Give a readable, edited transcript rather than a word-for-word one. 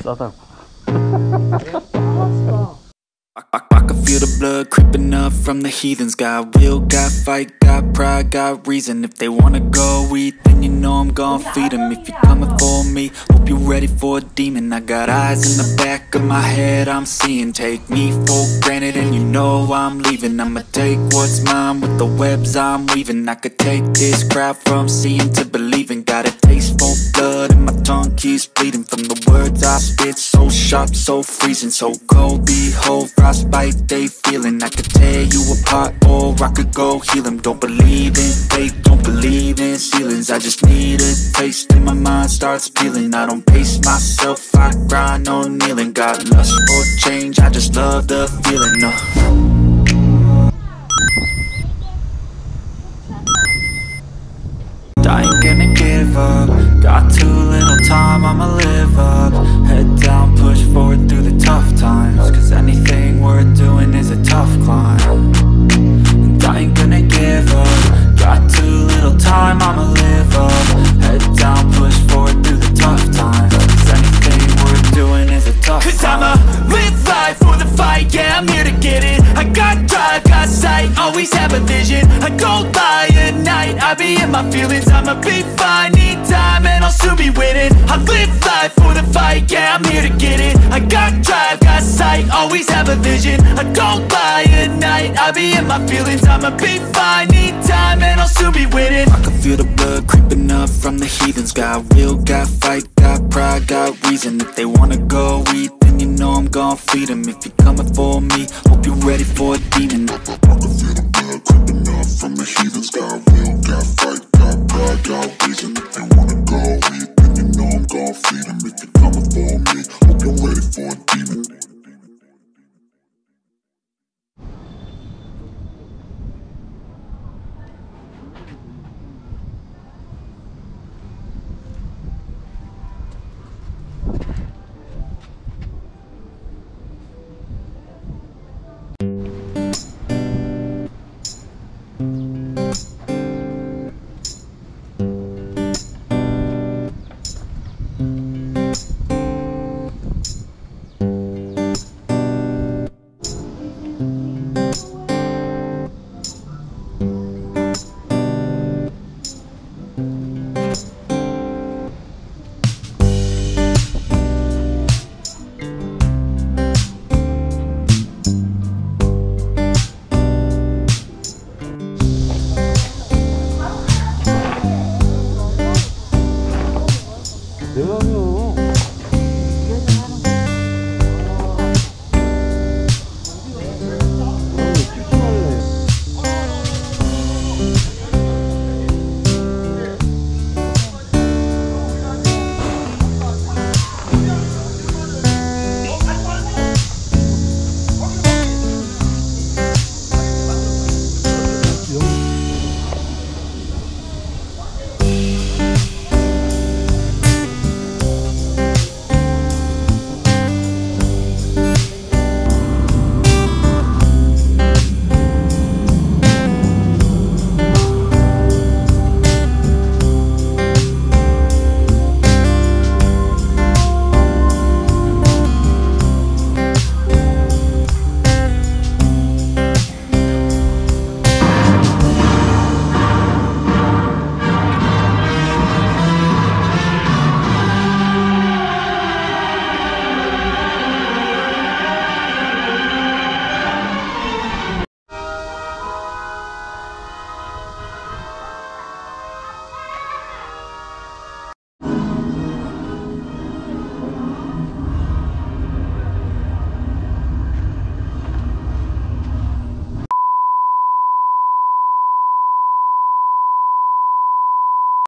싸다고. I can feel the blood creeping up from the heathens. Got will, got fight, got pride, got reason. If they wanna go eat, then you know I'm gon' feed them. If you're coming for me, hope you're ready for a demon. I got eyes in the back of my head, I'm seeing. Take me for granted and you know I'm leaving. I'ma take what's mine with the webs I'm weaving. I could take this crowd from seeing to believing. Got a taste for blood and my tongue keeps bleeding. From the words I spit, so sharp, so freezing. So cold, behold, frostbite they feeling. I could tear you apart or I could go heal them. Don't believe in fate, don't believe in ceilings. I just need a taste and my mind starts peeling. I don't pace myself, I grind on kneeling. Got lust for change, I just love the feeling. I ain't gonna give up. Got too little time, I'ma live up. Head down, push forward through the tough times. Cause anything worth doing is a tough climb. And I ain't gonna give up. Got too little time, I'ma live up. Head down, push forward through the tough times. Cause anything worth doing is a tough climb. Cause I'ma live life for the fight, yeah, I'm here to get it. I got drive, got sight, always have a vision. I don't lie at night, I be in my feelings. I'ma be fine, need time and I'll soon be winning. I live life for the fight, yeah, I'm here to get it. I got drive, got sight, always have a vision. I don't lie at night, I be in my feelings. I'ma be fine, need time and I'll soon be winning. I can feel the blood creeping up from the heathens. Got will, got fight, got pride, got reason. If they wanna go eat, then you know I'm gon' feed them. If you're coming for me, hope you're ready for a demon. I can feel the blood creeping up from the heathens. Got will, got fight, got pride, got reason. If they wanna go eat, then you know I'm gon' feed them. If you're coming for me, hope you're ready for a demon. 내가 하면